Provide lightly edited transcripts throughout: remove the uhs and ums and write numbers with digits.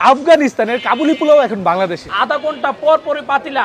আফগানিস্তানের কাবুলি পোলাও এখন বাংলাদেশে আধা ঘন্টা পর পরে পাতিলে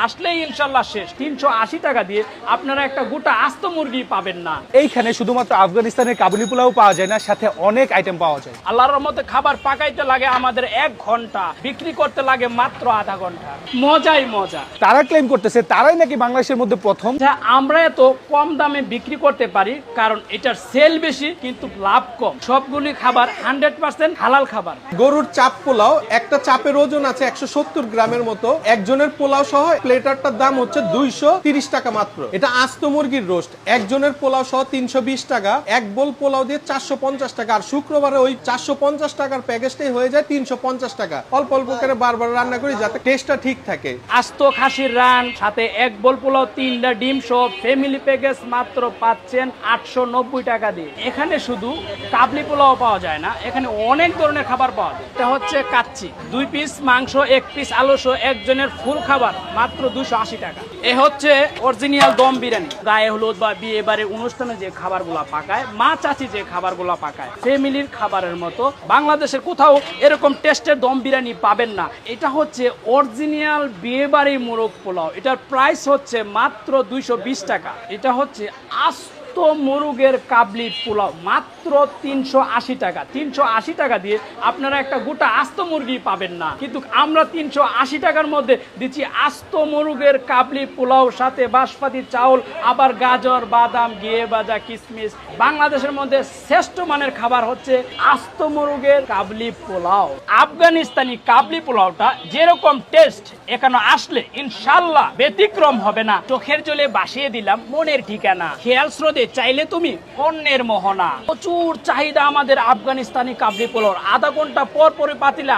আসলেই ইনশাল্লাহ শেষ। 380 টাকা দিয়ে আপনারা একটা গোটা আস্ত মুরগি পাবেন না। এইখানে শুধুমাত্র আফগানিস্তানের কাবুলি পোলাও পাওয়া যায় না, সাথে অনেক আইটেম পাওয়া যায়। আল্লাহর রহমতে খাবার পাকাইতে লাগে আমাদের 1 ঘন্টা, বিক্রি করতে লাগে মাত্র আধা ঘন্টা। মজাই মজা। তারা ক্লেম করতেছে তারাই নাকি বাংলাদেশের মধ্যে প্রথম। আমরা এত কম দামে বিক্রি করতে পারি কারণ এটার সেল বেশি কিন্তু লাভ কম। সবগুলি খাবার 100% হালাল খাবার। গরুর চাপ পোলাও, একটা চাপের ওজন আছে 170 গ্রামের মতো। একজনের পোলাও সহ প্লেটারটার দাম হচ্ছে 230 টাকা মাত্র। এটা আস্ত মুরগির রোস্ট, একজনের পোলাও সহ 320 টাকা। এক বোল পোলাও দিয়ে 450 টাকা। আর শুক্রবারে ওই 450 টাকার প্যাকেজটাই হয়ে যায় 350 টাকা। অল্প অল্প করে বারবার রান্না করি যাতে টেস্টটা ঠিক থাকে। আস্ত খাসির রান সাথে এক বোল পোলাও, 3টা ডিম সহ ফ্যামিলি প্যাকেজ মাত্র পাচ্ছেন 890 টাকা দিয়ে। এখানে শুধু কাবলি পোলাও পাওয়া যায় না, এখানে অনেক ধরনের খাবার পাওয়া যায়। এটা হচ্ছে কাচ্চি, 2 পিস মাংস, 1 পিস আলু সহ একজনের ফুল খাবার মাত্র 280 টাকা। এ হচ্ছে অরিজিনাল দম বিরিয়ানি। গায়ে হলুদ বা বিয়ে বাড়ির অনুষ্ঠানে যে খাবারগুলা পাকায়, মা চাচি যে খাবারগুলা পাকায়, ফ্যামিলির খাবারের মতো বাংলাদেশের কোথাও এরকম টেস্টের দম বিরিয়ানি পাবেন না। এটা হচ্ছে অরিজিনাল বিয়ে বাড়ির মোরগ পোলাও। এটার প্রাইস হচ্ছে মাত্র 220 টাকা। এটা হচ্ছে আস্ত মুরগের কাবলি পোলাও মাত্র 380 টাকা। 380 টাকা দিয়ে আপনারা একটা গোটা আস্ত মুরগি পাবেন না, কিন্তু আমরা 380 টাকার মধ্যে দিচ্ছি আস্ত মুরগের কাবলি পোলাও, সাথে বাসপাতি চাউল, আবার গাজর, বাদাম, ঘিয়ে ভাজা, কিশমিশ। বাংলাদেশের মধ্যে শ্রেষ্ঠ মানের খাবার হচ্ছে আস্ত মুরগের কাবলি পোলাও। আফগানিস্তানি কাবলি পোলাওটা যেরকম টেস্ট, এখানে আসলে ইনশাল্লাহ ব্যতিক্রম হবে না। চোখের জলে বাসিয়ে দিলাম মনের ঠিকানা, খেয়াল স্রোতে চাইলে তুমি অন্যের মোহনা। প্রচুর চাহিদা আমাদের আফগানিস্তানি কাবলি পোলাওর। আধা ঘন্টা পর পরে পাতিলে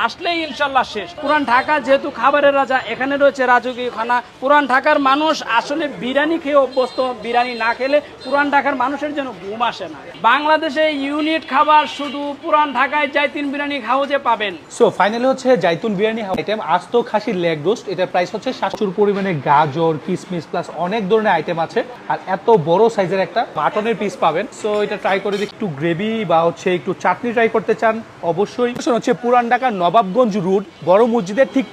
আসলেই ইনশাল্লাহ শেষ। পুরান ঢাকা যেহেতু খাবারের রাজা, এখানে রয়েছে রাজকীয় খানা। পুরান ঢাকার মানুষ আসলে বিরিয়ানি খেয়ে অভ্যস্ত, বিরিয়ানি না খেলে পুরান ঢাকার মানুষের জন্য ঘুম আসে না। বাংলাদেশে ইউনিট খাবার শুধু পুরান ঢাকায় জাইতুন বিরিয়ানি হাউজে পাবেন। সো ফাইনালি হচ্ছে জাইতুন বিরিয়ানি আইটেম, আস্ত খাসির লেগ রোস্ট। এটার প্রাইস হচ্ছে 700 পরিমাণে গাজর, কিশমিশ প্লাস অনেক ধরনের আইটেম আছে। আর এত বড় সাইজের একটা মাটনের পিস পাবেন। সো এটা ট্রাই করে দেখি। একটু গ্রেভি বা হচ্ছে একটু চাটনি ট্রাই করতে চান অবশ্যই হচ্ছে পুরান ঢাকা নবাবগঞ্জ রোড বড় মসজিদের ঠিক